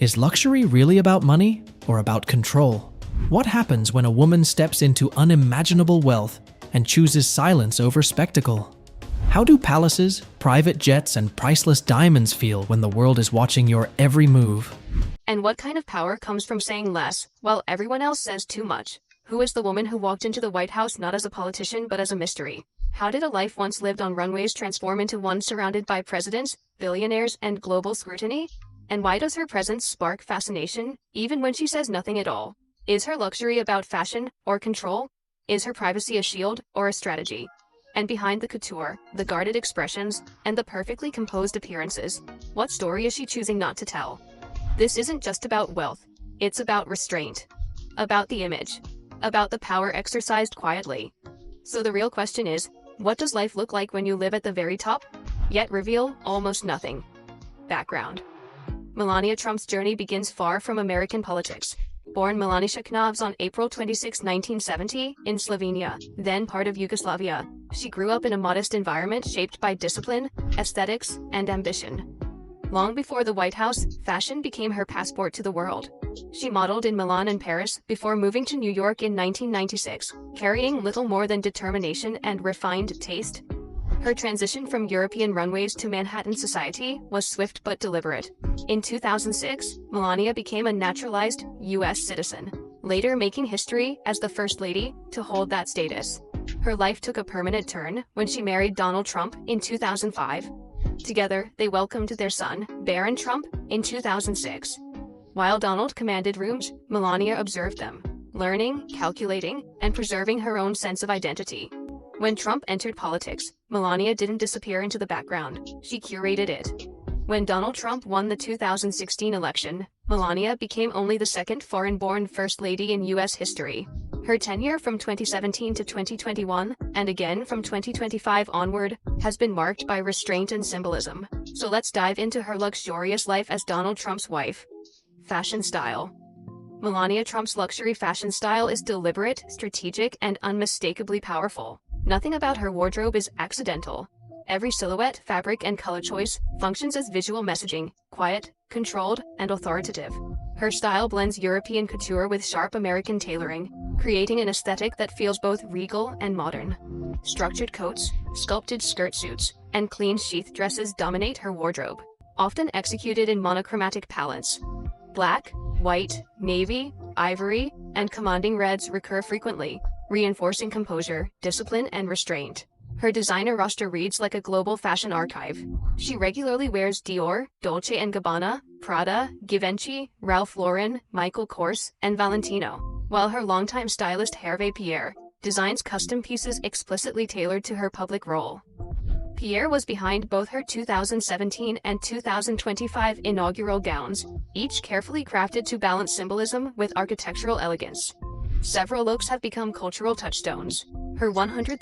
Is luxury really about money or about control? What happens when a woman steps into unimaginable wealth and chooses silence over spectacle? How do palaces, private jets, and priceless diamonds feel when the world is watching your every move? And what kind of power comes from saying less while everyone else says too much? Who is the woman who walked into the White House not as a politician but as a mystery? How did a life once lived on runways transform into one surrounded by presidents, billionaires, and global scrutiny? And why does her presence spark fascination, even when she says nothing at all? Is her luxury about fashion or control? Is her privacy a shield or a strategy? And behind the couture, the guarded expressions, and the perfectly composed appearances, what story is she choosing not to tell? This isn't just about wealth. It's about restraint. About the image. About the power exercised quietly. So the real question is, what does life look like when you live at the very top, yet reveal almost nothing? Background. Melania Trump's journey begins far from American politics. Born Melania Trump on April 26, 1970, in Slovenia, then part of Yugoslavia, she grew up in a modest environment shaped by discipline, aesthetics, and ambition. Long before the White House, fashion became her passport to the world. She modeled in Milan and Paris before moving to New York in 1996, carrying little more than determination and refined taste. Her transition from European runways to Manhattan society was swift but deliberate. In 2006, Melania became a naturalized U.S. citizen, later making history as the First Lady to hold that status. Her life took a permanent turn when she married Donald Trump in 2005. Together, they welcomed their son, Barron Trump, in 2006. While Donald commanded rooms, Melania observed them, learning, calculating, and preserving her own sense of identity. When Trump entered politics, Melania didn't disappear into the background, she curated it. When Donald Trump won the 2016 election, Melania became only the second foreign-born First Lady in U.S. history. Her tenure from 2017 to 2021, and again from 2025 onward, has been marked by restraint and symbolism. So let's dive into her luxurious life as Donald Trump's wife. Fashion style. Melania Trump's luxury fashion style is deliberate, strategic, and unmistakably powerful. Nothing about her wardrobe is accidental. Every silhouette, fabric, and color choice functions as visual messaging, quiet, controlled, and authoritative. Her style blends European couture with sharp American tailoring, creating an aesthetic that feels both regal and modern. Structured coats, sculpted skirt suits, and clean sheath dresses dominate her wardrobe, often executed in monochromatic palettes. Black, white, navy, ivory, and commanding reds recur frequently, reinforcing composure, discipline, and restraint. Her designer roster reads like a global fashion archive. She regularly wears Dior, Dolce & Gabbana, Prada, Givenchy, Ralph Lauren, Michael Kors, and Valentino, while her longtime stylist Hervé Pierre designs custom pieces explicitly tailored to her public role. Pierre was behind both her 2017 and 2025 inaugural gowns, each carefully crafted to balance symbolism with architectural elegance. Several looks have become cultural touchstones. Her $100,000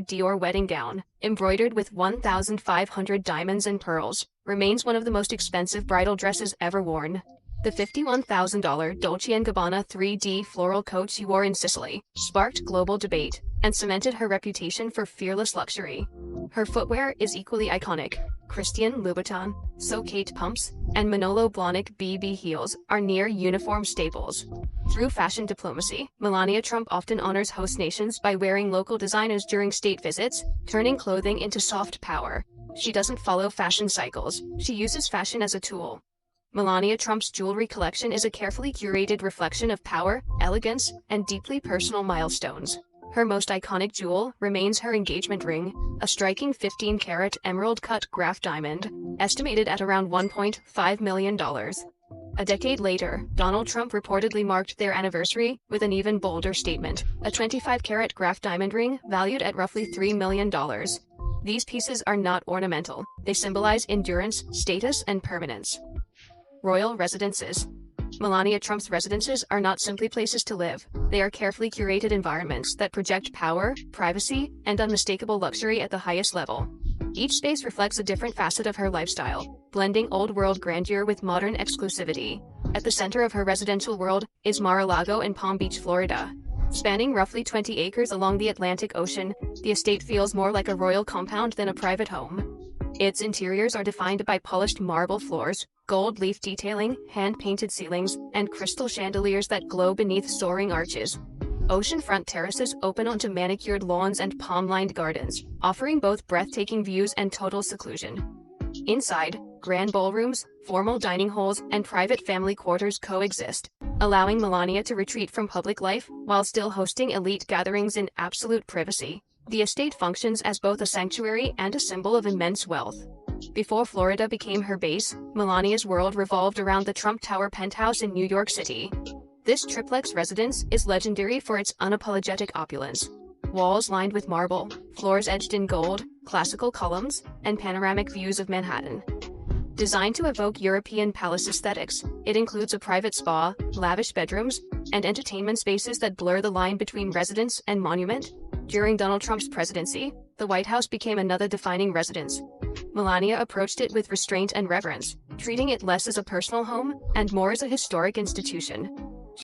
Dior wedding gown, embroidered with 1,500 diamonds and pearls, remains one of the most expensive bridal dresses ever worn. The $51,000 Dolce & Gabbana 3D floral coat she wore in Sicily sparked global debate and cemented her reputation for fearless luxury. Her footwear is equally iconic. Christian Louboutin, Saucate pumps, and Manolo Blahnik BB heels are near-uniform staples. Through fashion diplomacy, Melania Trump often honors host nations by wearing local designers during state visits, turning clothing into soft power. She doesn't follow fashion cycles, she uses fashion as a tool. Melania Trump's jewelry collection is a carefully curated reflection of power, elegance, and deeply personal milestones. Her most iconic jewel remains her engagement ring, a striking 15-carat emerald-cut Graf diamond, estimated at around $1.5 million. A decade later, Donald Trump reportedly marked their anniversary with an even bolder statement, a 25-carat Graf diamond ring valued at roughly $3 million. These pieces are not ornamental, they symbolize endurance, status, and permanence. Royal residences. Melania Trump's residences are not simply places to live. They are carefully curated environments that project power, privacy, and unmistakable luxury at the highest level. Each space reflects a different facet of her lifestyle, blending old-world grandeur with modern exclusivity. At the center of her residential world is Mar-a-Lago in Palm Beach, Florida. Spanning roughly 20 acres along the Atlantic Ocean, the estate feels more like a royal compound than a private home. Its interiors are defined by polished marble floors, gold leaf detailing, hand-painted ceilings, and crystal chandeliers that glow beneath soaring arches. Oceanfront terraces open onto manicured lawns and palm-lined gardens, offering both breathtaking views and total seclusion. Inside, grand ballrooms, formal dining halls, and private family quarters coexist, allowing Melania to retreat from public life while still hosting elite gatherings in absolute privacy. The estate functions as both a sanctuary and a symbol of immense wealth. Before Florida became her base, Melania's world revolved around the Trump Tower penthouse in New York City. This triplex residence is legendary for its unapologetic opulence. Walls lined with marble, floors edged in gold, classical columns, and panoramic views of Manhattan. Designed to evoke European palace aesthetics, it includes a private spa, lavish bedrooms, and entertainment spaces that blur the line between residence and monument. During Donald Trump's presidency, the White House became another defining residence. Melania approached it with restraint and reverence, treating it less as a personal home and more as a historic institution.